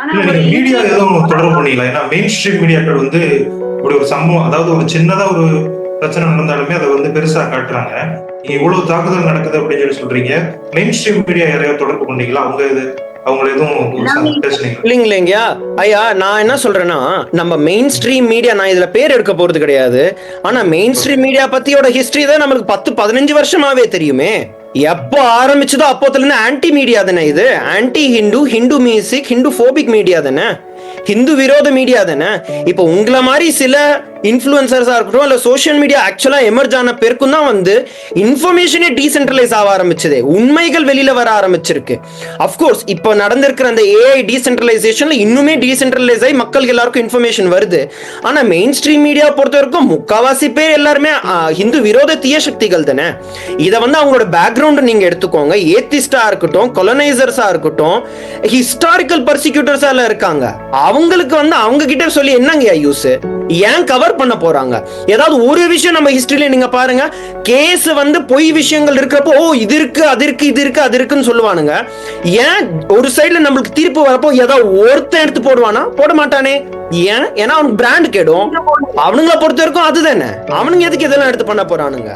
ஆனா இல்ல ஒரு நீங்க மீடியா இலக்கிய எதுவும் தொடர்பு பண்ணீங்களா? ஏன்னா மெயின் ஸ்ட்ரீம் மீடியாக்கள் வந்து இப்படி ஒரு சம்பவம், அதாவது ஒரு சின்னதா ஒரு பிரச்சனை நடந்தாலுமே அதை வந்து பெருசா காட்டுறாங்க. நீங்க இவ்வளவு தாக்குதல் நடக்குது அப்படின்னு சொல்லி சொல்றீங்க. மெயின் ஸ்ட்ரீம் மீடியா யாரையாவது தொடர்பு பண்ணீங்களா? அவங்க இது அவங்கள நாங்க எதுவும் பேசுனீங்களா? இல்லைங்களா ஐயா, நான் என்ன சொல்றேன்னா, நம்ம மெயின் ஸ்ட்ரீம் மீடியா, நான் இதுல பேர் எடுக்க போறது கிடையாது. ஆனா மெயின் ஸ்ட்ரீம் மீடியா பத்தியோட ஹிஸ்டரி தான் நம்மளுக்கு 10-15 வருஷமாவே தெரியுமே. எப்போ ஆரம்பிச்சதோ அப்போத்துல இருந்து ஆன்டி மீடியா தானே இது. Anti Hindu, Hindu music, Hindu phobic media தானே, ஹிந்து விரோத மீடியா தானே. இப்போ உங்களை மாதிரி சில இன்ஃப்ளூயன்சர்ஸா இருக்கட்டும், இல்ல சோஷியல் மீடியா ஆக்சுவலா எமர்ஜ் ஆன பேருக்கும் தான் வந்து இன்ஃபர்மேஷனே டீசென்ட்ரலைஸ் ஆக ஆரம்பிச்சது, உண்மைகள் வெளியில வர ஆரம்பிச்சிருக்கு. அஃப்கோர்ஸ் இப்போ நடந்திருக்கிற அந்த ஏஐ டீசென்ட்ரலைசேஷன்ல இன்னுமே டீசென்ட்ரலைஸ் ஆகி மக்களுக்கு எல்லாருக்கும் இன்ஃபர்மேஷன் வருது. ஆனா மெயின் ஸ்ட்ரீம் மீடியா பொறுத்த வரைக்கும் முக்காவாசி பேர் எல்லாருமே ஹிந்து விரோத தீய சக்திகள் தானே. இதை வந்து அவங்களோட பேக்ரவுண்ட் நீங்க எடுத்துக்கோங்க. ஏத்திஸ்டா இருக்கட்டும், கொலனைசர்ஸா இருக்கட்டும், ஹிஸ்டாரிக்கல் பர்சிக்யூட்டர்ஸா இருக்காங்க. அவங்களுக்கு வந்து அவங்க கிட்ட சொல்லி என்னங்க யூஸ்? ஏன் கவர் பண்ண போறாங்க? ஏதாவது ஒரு விஷயம் நம்ம ஹிஸ்டரியில நீங்க பாருங்க, கேஸ் வந்து பொய் விஷயங்கள் இருக்கிறப்போ ஓ இது இருக்கு அது இருக்கு இது இருக்கு அது இருக்குன்னு சொல்லுவானுங்க. ஏன் ஒரு சைடுல நம்மளுக்கு தீர்ப்பு வரப்போ ஏதாவது ஒருத்தன் எடுத்து போடுவானா? போட மாட்டானே. ஏன்? ஏன்னா அவனுக்கு பிராண்ட் கெடும். அவனுங்களை பொறுத்த வரைக்கும் அதுதானே. அவனுங்க எதுக்கு இதெல்லாம் எடுத்து பண்ண போறானுங்க?